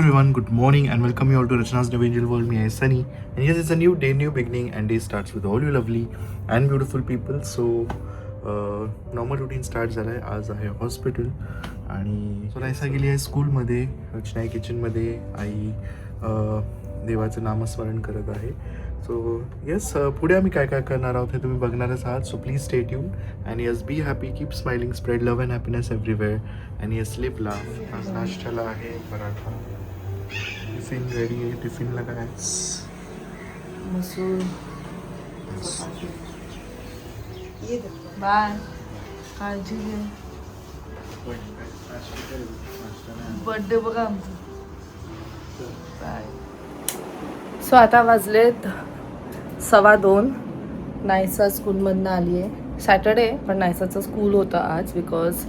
everyone, good morning and welcome you all to Rachna's New Angel World. Me, I Sunny, and yes, it's a new day, new beginning, and day starts with all you lovely and beautiful people. So, normal routine start झालं आहे. आज आहे hospital आणि so Naysa गेली आहे स्कूलमध्ये. रचना आहे किचनमध्ये. आई देवाचं नामस्मरण करत आहे. सो येस, पुढे आम्ही काय काय करणार आहोत हे तुम्ही बघणारच आहात. So please stay tune and yes be happy, keep smiling, spread love and happiness everywhere and yes live laugh. आज नाश्त्याला आहे पराठा. टिफिन रेडी आहे. टिफिनला काय मसूर बाय, काळजी घे. बर्थडे बघा आमचा. बाय. सो आता वाजलेत 2:15. नायसा स्कूलमधनं आली आहे. सॅटर्डे पण नायसाचं स्कूल होतं आज बिकॉज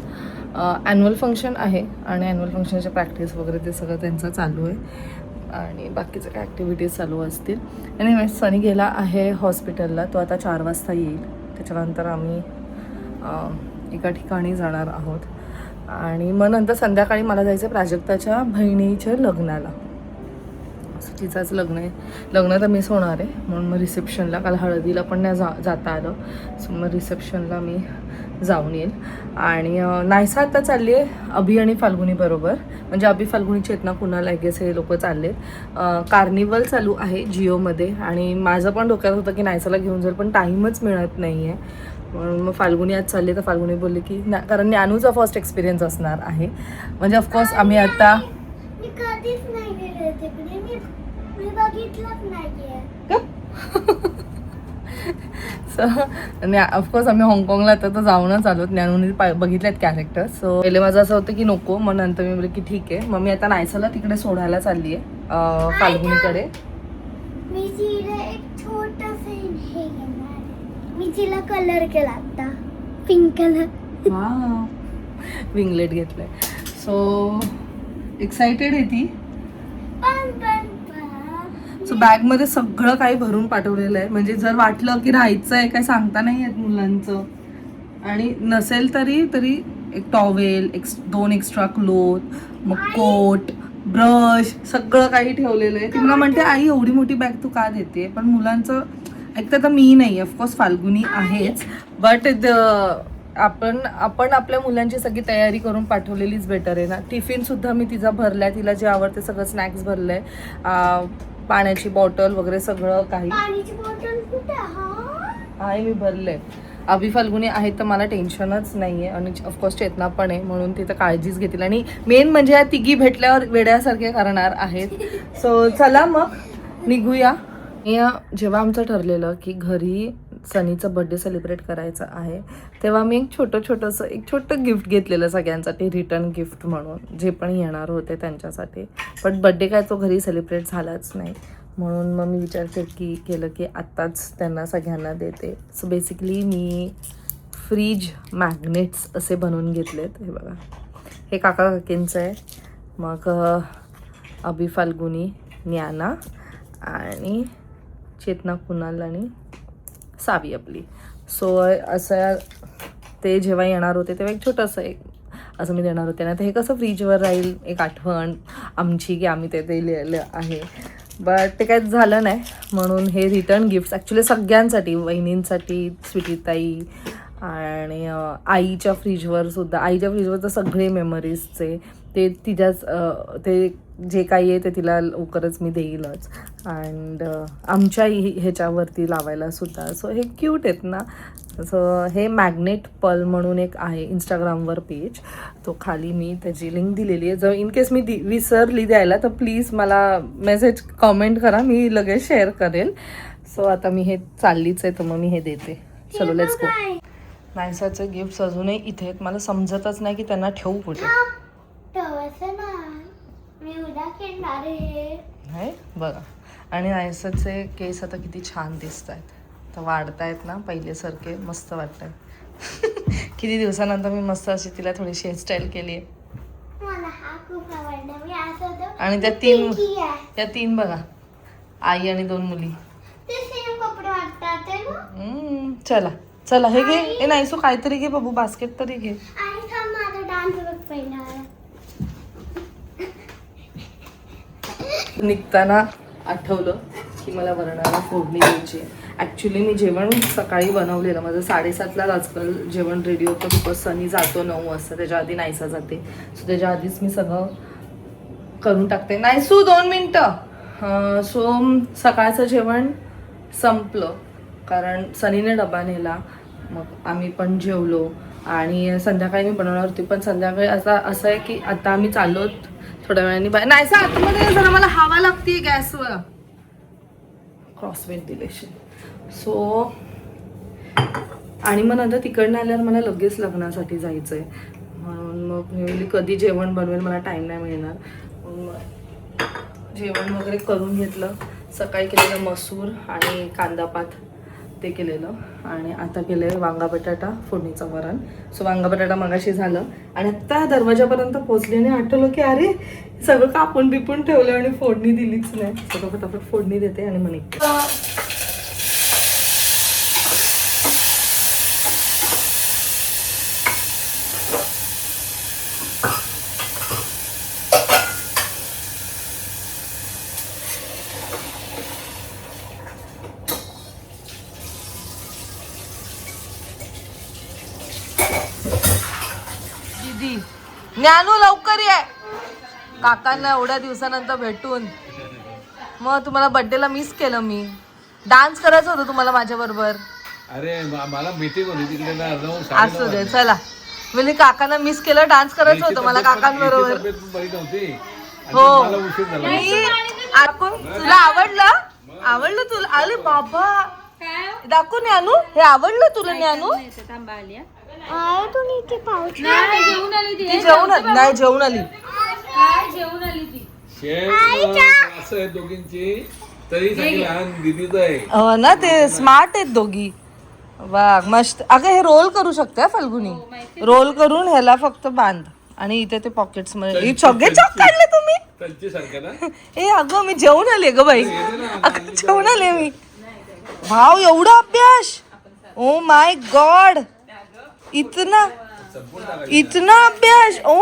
ॲन्युअल फंक्शन आहे आणि ॲन्युअल फंक्शनच्या प्रॅक्टिस वगैरे ते सगळं त्यांचं चालू आहे आणि बाकीच्या काय ॲक्टिव्हिटीज चालू असतील. आणि सनी गेला आहे हॉस्पिटलला. तो आता 4 वाजता येईल. त्याच्यानंतर आम्ही एका ठिकाणी जाणार आहोत आणि मग नंतर संध्याकाळी मला जायचं प्राजक्ताच्या बहिणीच्या लग्नाला. तिचाच लग्न आहे. लग्न तर मिस होणार आहे म्हणून मग रिसेप्शनला, काल हळदीला पण नाही जाता आलं. सो मग रिसेप्शनला मी जाऊन येईल. आणि नायसा आता चालली आहे अभि आणि फाल्गुनी बरोबर. म्हणजे अभि, फाल्गुनी, चेतना, कुणाल आय गेस हे लोक चाललेत. कार्निवल चालू आहे जिओमध्ये आणि माझं पण डोक्यात होतं की नायसाला घेऊन जाईल पण टाईमच मिळत नाही आहे. म्हणून मग फाल्गुनी आज चालली. तर फाल्गुनी बोलली की कारण ज्ञानूचा फर्स्ट एक्सपिरियन्स असणार आहे. म्हणजे ऑफकोर्स आम्ही आता सो आणि ऑफकोर्स आम्ही हाँगकाँगला आता तर जाऊनच आलो. ज्ञानूने बघितलेत कॅरेक्टर. सो पहिले माझं असं होतं की नको, मग नंतर मी बोलले की ठीक आहे. मग मी आता नायसाला तिकडे सोडायला चालली आहे फाल्गुनीकडे. मी तिला कलर केला आता, पिंक कलर. हा, विंगलेट घेतलंय. सो एक्साइटेड आहे ती. सो बॅगमध्ये सगळं काही भरून पाठवलेलं आहे. म्हणजे जर वाटलं की राहायचं आहे काय सांगता नाही येत मुलांचं. आणि नसेल तरी एक टॉवेल, 2 एक्स्ट्रा क्लोथ, मग कोट, ब्रश, सगळं काही ठेवलेलं आहे. ती मला म्हणते आई एवढी मोठी बॅग तू का देते. पण मुलांचं ऐकतं तर मी नाही, ऑफकोर्स फाल्गुनी आहेच. बट आपण आपल्या मुलांची सगळी तयारी करून पाठवलेलीच बेटर आहे ना. टिफिनसुद्धा मी तिचा भरलाय. तिला जे आवडते सगळं स्नॅक्स भरलंय. पाण्याची बॉटल वगैरे सगळं काही आहे मी भरलंय. अभि, फाल्गुनी आहेत तर मला टेन्शनच नाही आहे. आणि ऑफकोर्स चेतना पण आहे म्हणून तिथं काळजीच घेतील. आणि मेन म्हणजे या तिघी भेटल्यावर वेड्यासारखे करणार आहेत. सो चला मग निघूया. जेव्हा आमचं ठरलेलं की घरी सनीचं बर्थडे सेलिब्रेट करायचं आहे तेव्हा मी एक छोटं गिफ्ट घेतलेलं सगळ्यांसाठी, रिटर्न गिफ्ट म्हणून, जे पण येणार होते त्यांच्यासाठी. पण बड्डे काय तो घरी सेलिब्रेट झालाच नाही. म्हणून मग मी विचार केलं की आत्ताच त्यांना सगळ्यांना देते. सो बेसिकली मी फ्रीज मॅग्नेट्स असे बनवून घेतलेत. हे बघा, हे काका काकींचं आहे. मग अभि, फाल्गुनी, ज्ञाना आणि चेतना, कुणाल आणि सावी आपली. सो असं ते जेव्हा येणार होते तेव्हा एक छोटंसं असं मी देणार होते ना. तर हे कसं फ्रीजवर राहील, एक आठवण आमची की आम्ही ते दिलेलं आहे. बट ते काहीच झालं नाही म्हणून हे रिटर्न गिफ्ट्स ॲक्च्युली सगळ्यांसाठी, वहिनींसाठी, स्वीटीताई आणि आईच्या फ्रीजवर तर सगळे मेमरीजचे ते तिच्याच ते जे काही आहे ते तिला लवकरच मी देईलच. अँड आमच्या ह्याच्यावरती लावायला सुद्धा. सो हे क्यूट आहेत ना. सो हे मॅग्नेट पल म्हणून एक आहे इंस्टाग्रामवर पेज, तो खाली मी त्याची लिंक दिलेली आहे. जर इन केस मी विसरली द्यायला तर प्लीज मला मेसेज कॉमेंट करा, मी लगेच शेअर करेल. सो आता मी हे चाललीच आहे तर मग मी हे देते. चलो लेट्स गो. नायसाचे गिफ्ट्स अजूनही इथे आहेत. मला समजतच नाही की त्यांना ठेवू कुठे. आहे बघा. आणि नायसाचे केस आता किती छान दिसत आहेत, तर वाढतायत ना पहिल्यासारखे, मस्त वाटत आहेत. किती दिवसानंतर मी मस्त अशी तिला थोडीशी हेअरस्टाईल केली आहे. आणि त्या तीन बघा, आई आणि 2 मुली. चला हे घे. ए नाही सो काहीतरी घे बाबू, बास्केट तरी घे. निघताना आठवलं की मला वरणाला फोडणी द्यायची आहे. ॲक्च्युली मी जेवण सकाळी बनवलेलं, माझं 7:30लाच आजकाल जेवण रेडी होतं, बिकॉज सनी जातो 9 वाजता, त्याच्या आधी नाहीसा जाते. सो त्याच्या आधीच मी सगळं करून टाकते. नाहीसू 2 मिनटं. सो सकाळचं जेवण संपलं कारण सनीने डबा नेला, मग आम्ही पण जेवलो आणि संध्याकाळी मी बनवणार होती, पण संध्याकाळी असं आहे की आता आम्ही चाललो थोड्या वेळाने बाहेर. नाहीसा आतमध्ये जरा मला हवा लागते गॅसवर, क्रॉस व्हेंटिलेशन. सो आणि मग नंतर तिकडनं आल्यावर मला लगेच लग्नासाठी जायचं आहे, म्हणून मग मी कधी जेवण बनवेल, मला टाईम नाही मिळणार. मग जेवण वगैरे करून घेतलं. सकाळी केलेलं मसूर आणि कांदापात ते केलेलं आणि आता केलं वांगा बटाटा फोडणीचं वरण. सो वांगा बटाटा मगाशी झालं आणि आत्ता दरवाजापर्यंत पोहोचले आणि आठवलं की अरे सगळं कापून बिपून ठेवलं आणि फोडणी दिलीच नाही. सगळं फटाफट फोडणी देते आणि मग निघते. दीदी ज्ञानू लवकर ये, काकांना एवढ्या दिवसानंतर भेटून. मग तुम्हाला बर्थडेला मिस केलं मी. डान्स करायचं होतं तुम्हाला माझ्या बरोबर. अरे मला मीटिंग होती तिकडे ना, असू दे चला. म्हणजे काकांना मिस केलं, डान्स करायचं होतं मला काकांबरोबर. बरी नव्हती. हो मला उशीर झाला. मी तुला आवडलं तुला? अरे बाबा दाखव ज्ञानू, हे आवडलं तुला ज्ञानू? ती जेवून आली नाही, जेवून आली. असं आहे दोघींची, तरी सगळी लहान दिदीच आहे. हो ना, ते स्मार्ट आहेत दोघी. वा मस्त. अगं हे रोल करू शकते फाल्गुनी, रोल करून ह्याला फक्त बांध आणि इथे ते पॉकेट्स मध्ये सगळे चॉक काढले तुम्ही. त्यांची सारखं ना. ए अगं मी जेवून आले ग बाई, अगं जेवून आले मी. भाव एवढा अभ्यास, ओ माय गॉड, इतना इतना अभ्यास. ओ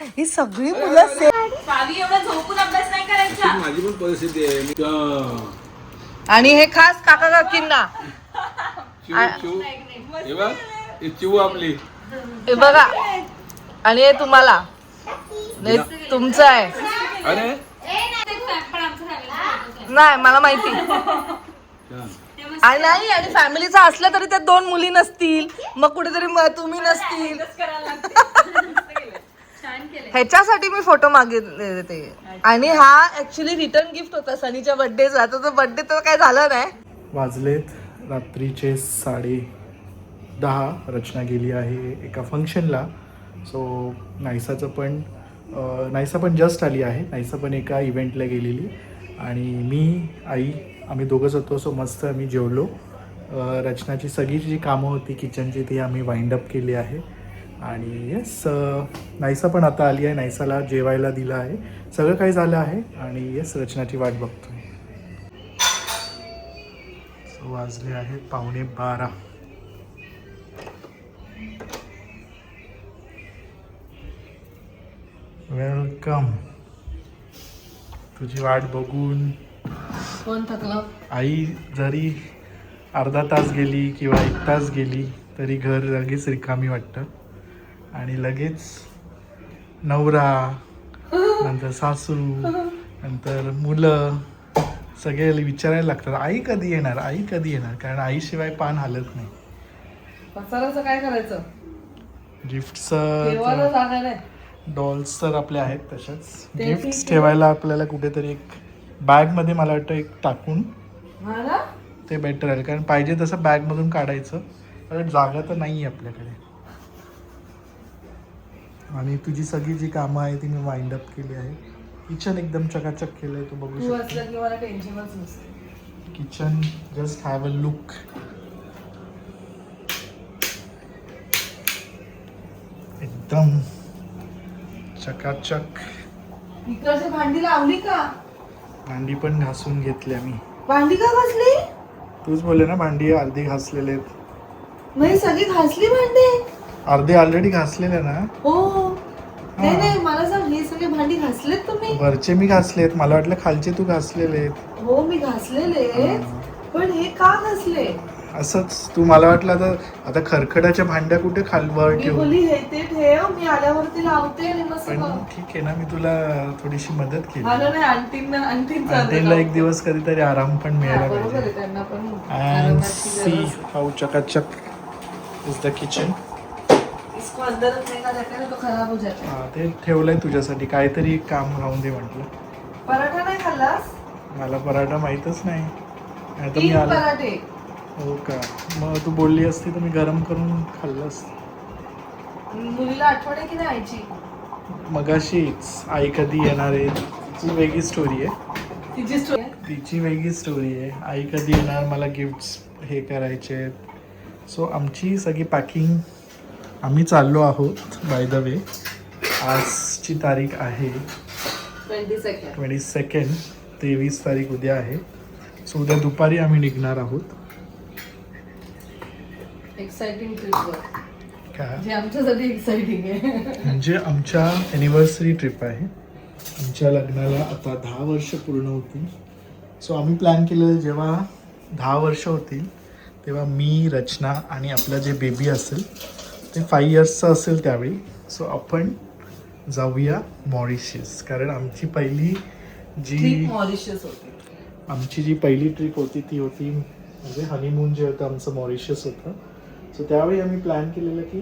ही सगळी मुलं माझी पण परिस्थिती आहे. आणि हे खास काका काकींना. चिऊ आपली हे बघा, आणि हे तुम्हाला, हे तुमचं आहे. अरे नाही मला माहिती. आणि नाही, आणि फॅमिलीचा असलं तरी त्यात 2 मुली नसतील, मग कुठेतरी तुम्ही नसतील. ह्याच्यासाठी मी फोटो मागितले ते. आणि हा ऍक्च्युली रिटर्न गिफ्ट होता सनीच्या बर्थडेचा. तर तो बर्थडे तर काय झालं नाही. वाजलेत रात्रीचे 10:30. रचना गेली आहे एका फंक्शनला. सो नायसा पण जस्ट आली आहे. नायसा पण एका इव्हेंटला गेलेली आणि मी आई आम्ही दोघंच होतो. सो मस्त आम्ही जेवलो. रचनाची सगळी जी कामं होती किचनची ती आम्ही वाइंड अप केली आहे. आणि येस, नायसा पण आता आली आहे. नायसाला जेवायला दिलं आहे, सगळं काही झालं आहे. आणि येस, रचनाची वाट बघतोय. सो वाजले आहेत 11:15. वेलकम. तुझी वाट बघून कोण थकलं? आई जरी अर्धा तास गेली किंवा 1 तास गेली तरी घर लगेच रिकामी वाटतं. आणि लगेच नवरा, नंतर सासू, नंतर मुलं सगळे विचारायला लागतात आई कधी येणार, आई कधी येणार. कारण आईशिवाय पान हालत नाही. पसाराचं काय करायचं? गिफ्टचं जागा नाही. डॉल्स तर आपल्या आहेत तशाच. गिफ्ट्स ठेवायला आपल्याला कुठेतरी एक बॅगमध्ये मला वाटतं एक टाकून ते बेटर आहे. कारण पाहिजे तसं बॅगमधून काढायचं, कारण जागा तर नाही आहे आपल्याकडे. आणि तुझी सगळी जी कामं आहे ती मी वाइंड अप केली आहे. किचन एकदम चकाचक केलंय, तू बघू शकतो. Kitchen just have a look. एकदम चकाचक. इकडची भांडी लावली का? भांडी पण घासून घेतली आम्ही. भांडी का घासली? तूच बोलले ना भांडी अर्धी घासलेले आहेत. नाही सगळी घासली भांडी. अर्धे ऑलरेडी घासलेले ना. हो नाही नाही, मला सांग, हे सगळे भांडी घासलेत तुम्ही? वरचे मी घासलेत, मला वाटलं खालचे तू घासलेले आहेत. हो मी घासलेले, पण हे का घासले? असंच तू, मला वाटलं आता खरखड्याच्या भांड्या कुठे खालवर मी ठेवू. बोलली हे ते ठेव, मी आल्यावरती लावते आणि मस्त पण बघ. ठीक आहे ना, मी तुला थोडीशी मदत केली. मला नाही, आणखीन आणखीनला एक दिवस कधीतरी आराम पण मिळाला बरोबर आहे, पाहिजे. त्यांना पण अँड आरामाची सी गरज. हाऊ चकाचक इज द किचन. इसको अंदर रखने का रहता है ना, तो खराब हो जाता है. हा, ते ठेवलंय तुझ्यासाठी, काहीतरी एक काम राहून दे म्हटलं. पराठा नाही खाल्लास? मला पराठा माहीतच नाही, नाही तर मी 3 आलो. पराठे. हो का, मग तू बोलली असती तर मी गरम करून खाल्लं असतं. मुलीला आठवण आहे की नाही आईची? मगाशीच आई कधी येणार आहे, तिची वेगळी स्टोरी आहे. तिची स्टोरी आहे. तिची वेगळी स्टोरी आहे. आई कधी येणार, मला गिफ्ट्स हे करायचे आहेत. सो आमची सगळी पॅकिंग, आम्ही चाललो आहोत. बाय द वे, आजची तारीख आहे 22. 23 तारीख उद्या आहे. सो उद्या दुपारी आम्ही निघणार आहोत. एक्साइटिंग ट्रिपवर, काय जे आमच्यासाठी एक्साइटिंग आहे. म्हणजे आमच्या ॲनिव्हर्सरी ट्रिप आहे. आमच्या लग्नाला आता 10 वर्ष पूर्ण होतील. सो आम्ही प्लॅन केलेलं, जेव्हा 10 वर्ष होतील तेव्हा मी, रचना आणि आपलं जे बेबी असेल ते 5 इयर्सचं असेल त्यावेळी. सो आपण जाऊया मॉरिशस, कारण आमची पहिली ट्रिप मॉरिशस होती. आमची जी पहिली ट्रिप होती ती होती, म्हणजे हनीमून जे होतं आमचं मॉरिशस होतं. सो त्यावेळी आम्ही प्लॅन केलेलं की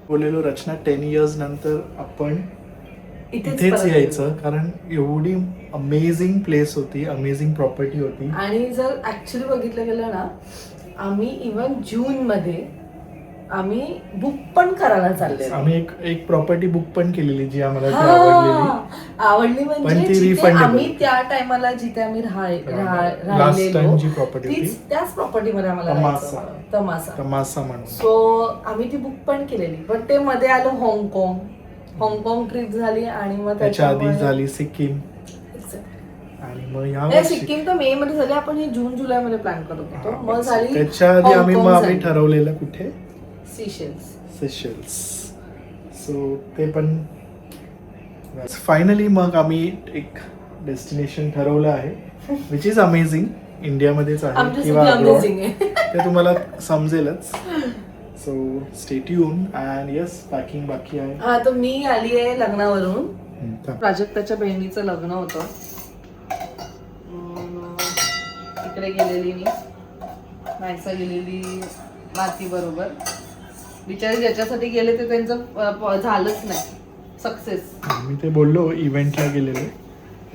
बोललेलो, रचना 10 इयर्स नंतर आपण इथेच यायचं, कारण एवढी अमेझिंग प्लेस होती, अमेझिंग प्रॉपर्टी होती. आणि जर ऍक्च्युली बघितलं गेलं ना, आम्ही इव्हन जून मध्ये आम्ही बुक पण करायला चालले. आम्ही एक प्रॉपर्टी बुक पण केलेली, जी आम्हाला ती आवडलेली. पण म्हणजे ती जिथे refundable. आम्ही त्या टायमाला जिथे आम्ही लास्ट टाइम जी प्रॉपर्टी होती, त्याच प्रॉपर्टी मध्ये आम्हाला तमासा. राहायचं. तमासा. तमासा म्हणून. सो आम्ही ती बुक पण केलेली, पण ते मध्ये आलं हाँगकाँग ट्रिप झाली, आणि मग त्याच्या आधी त्याच्यामुळे- झाली सिक्कीम, आणि मग नाही, या सिक्कीम तर मे मध्ये झाली. आपण हे जून जुलै मध्ये प्लॅन करत होतो. मग झाली त्याच्या आधी आम्ही हाँगकाँग झाली. ठरवलेलं कुठे, सेशेल्स. सो ते पण फायनली मग आम्ही एक डेस्टिनेशन ठरवलं आहे, विच इज अमेझिंग. इंडियामध्येच आहे किंवा आमच्यासाठी abroad, अमेझिंग आहे. ते तुम्हाला समजेलच. So stay tune. And yes, packing बाकी आहे. हा, तर मी आली आहे लग्नावरून. थांब. प्राजक्ताच्या बहिणीचं लग्न होतं. तिकडे गेलेली मी, नायसा गेलेली माती बरोबर. बिचारे ज्याच्यासाठी गेले ते त्यांचं झालंच नाही सक्सेस. मी ते बोललो, इव्हेंटला गेलेलो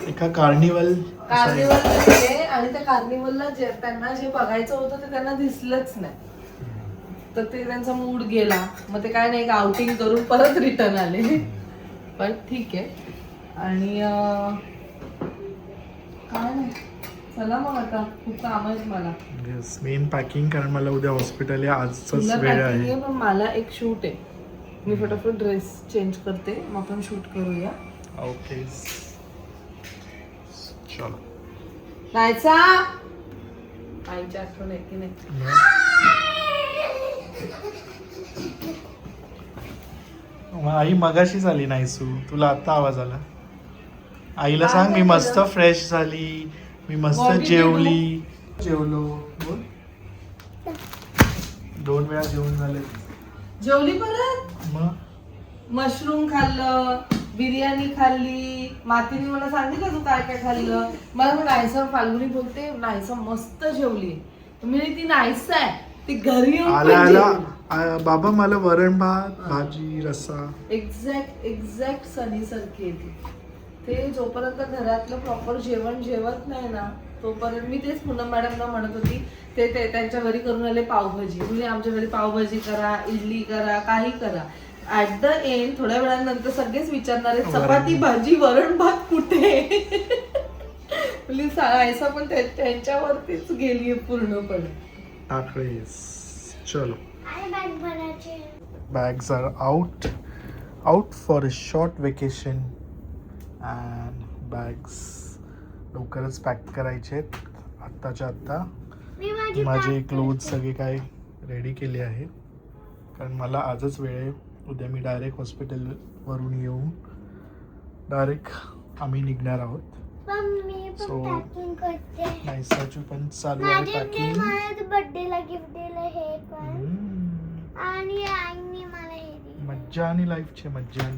एका कार्निवल. गेले, आणि त्या कार्निवलला त्यांना जे बघायचं होतं ते त्यांना दिसलंच नाही. तर ते त्यांचा मूड गेला. मग ते काय नाही, एक आउटिंग करून परत रिटर्न आले. पण ठीक आहे. आणि काय नाही, चला मग आता खूप काम आहेत मला. येस, मेन पॅकिंग, कारण मला उद्या हॉस्पिटल आहे, आजचाच तुला वेळ packing आहे. आहे, पण मला एक शूट आहे. मी फटाफट ड्रेस चेंज करते, मग आपण शूट करूया. ओके, चलो. नायचा, आईची आठवण आहे की नाही? आई मगाशीच आली नाही, तुला आता आवाज आला. आईला काय सांग मी नाही मस्त केलं? फ्रेश झाली, मी मस्त What did you जेवलो. बोल. 2 वेळा जेवण झाले. जेवली परत, मग मशरूम खाल्लं, बिर्याणी खाल्ली. मातीने मला सांगितलं तू काय काय खाल्लं. मला पण नायसा, फाल्गुनी बोलते नायसा मस्त जेवली. मी ती नायसा आहे, ती घरी येऊन पण आला जेवली. बाबा, मला वरण भात, भाजी, रस्सा. एक्झॅक्ट सनी सारखी आहे ती. ते जोपर्यंत घरातलं प्रॉपर जेवण जेवत नाही ना, तोपर्यंत मी तेच पूनम मॅडमला म्हणत होती, ते त्यांच्या घरी करून आले पावभाजी. म्हणजे आमच्या घरी पावभाजी करा, इडली करा, काही करा. ऍट द एंड थोड्या वेळानंतर सगळेच विचारणार आहेत, चपाती भाजी वरण भात कुठे? ऐसा पण त्यांच्यावरतीच गेलीये पूर्णपणे. चलो, आणि बॅग भरायचे. bags are out for a short vacation and bags लवकरच पॅक करायचे आहेत, आत्ताच्या आत्ता. मी माझी माझे bag क्लोथ सगळे काय रेडी केले आहे, कारण मला आजच वेळ आहे. उद्या मी डायरेक्ट हॉस्पिटलवरून येऊन डायरेक्ट आम्ही निघणार आहोत. मम्मी So, पण पॅकिंग करते. नाईसाची पण चालू आहे माझ्या पॅकिंग. मला बर्थडेला गिफ्ट दिलं हे पण आणि आईने मला हे दिलं. मज्जा आणि लाईफची मज्जा.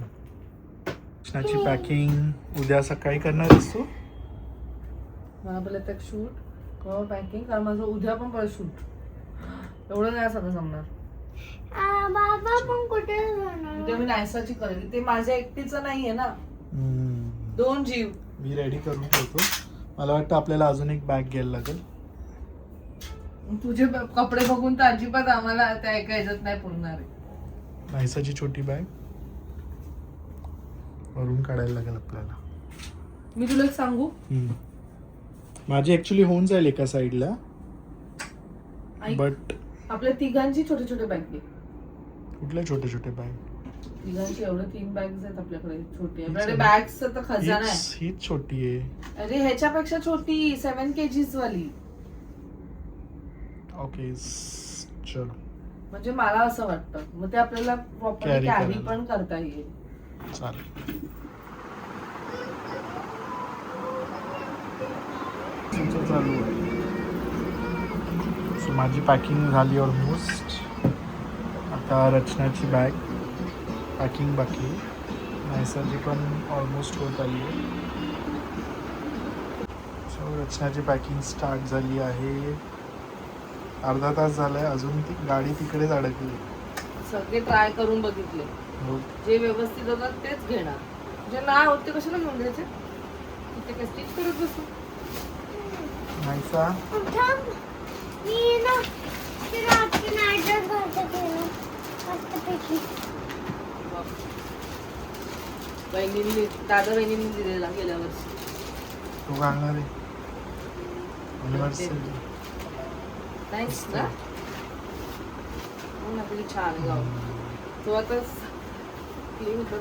कृष्णाची पॅकिंग उद्या सकाळी करणार असतो. मला पहिलं त्या शूट पॅकिंग कारण माझं उद्या पण परत शूट एवढं नाही सगळं जमणार. बाबा पण कुठे जाणार? उद्या मी नायसाची करेल ते माझ्या एकटीचं नाहीये ना 2 जीव. मी रेडी करून ठेवतो. मला वाटतं आपल्याला अजून एक बॅग घ्यायला लागेल. तुझे कपडे बघून तर अजिबात आम्हाला त्या एका ह्याच्यात नाही पुरणार आहे. नाईसाची छोटी बॅग वरून काढायला लागेल आपल्याला. मी तुला एक सांगू माझी ऍक्च्युली होऊन जाईल एका साईडला ऐक, बट आपल्या तिघांची छोटे छोटे बॅग घे. कुठले छोटे छोटे बॅग? तिघांची एवढे 3 बॅग्स आहेत आपल्याकडे छोटे. आपल्याकडे बॅग्स तर खजाना आहे. हीच छोटी आहे. अरे ह्याच्यापेक्षा छोटी 7 kgs वाली. ओके चलो. म्हणजे मला असं वाटतं मग ते आपल्याला प्रॉपर Carry कॅरी करायला. पण करता येईल. चालेल. तुमचं चालू आहे. सो माझी पॅकिंग झाली ऑलमोस्ट. आता रचनाची बॅग पॅकिंग बाकी. नायसाची पण ऑलमोस्ट होत आली आहे. सो रचनाची पॅकिंग स्टार्ट झाली आहे. अर्धा तास झालाय अजून ती गाडी तिकडेच अडकली. सगळे ट्राय करून बघितले. हो. जे व्यवस्थित होतात तेच घेणार. जे नाही होत ते कशाला घेऊन घ्यायचे. तिथे काय स्टिच करत बसू. नायसा थांब. मी ना ते रात्री नाईट ड्रेस घालते केलं मस्तपैकी. बहिणींनी दादा बहिणींनी दिलेला गेल्या वर्षी. तू घालणार आहे युनिव्हर्सिटी. नाईस ना हो ना किती छान आहे गाव. तो आता क्लीन होतं.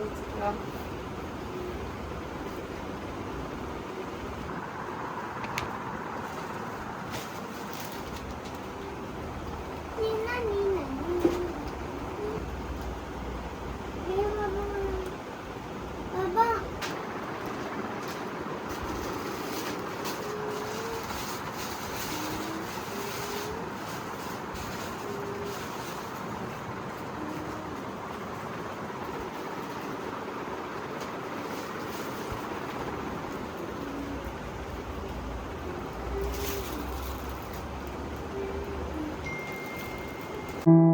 नीना नीना बाबा Thank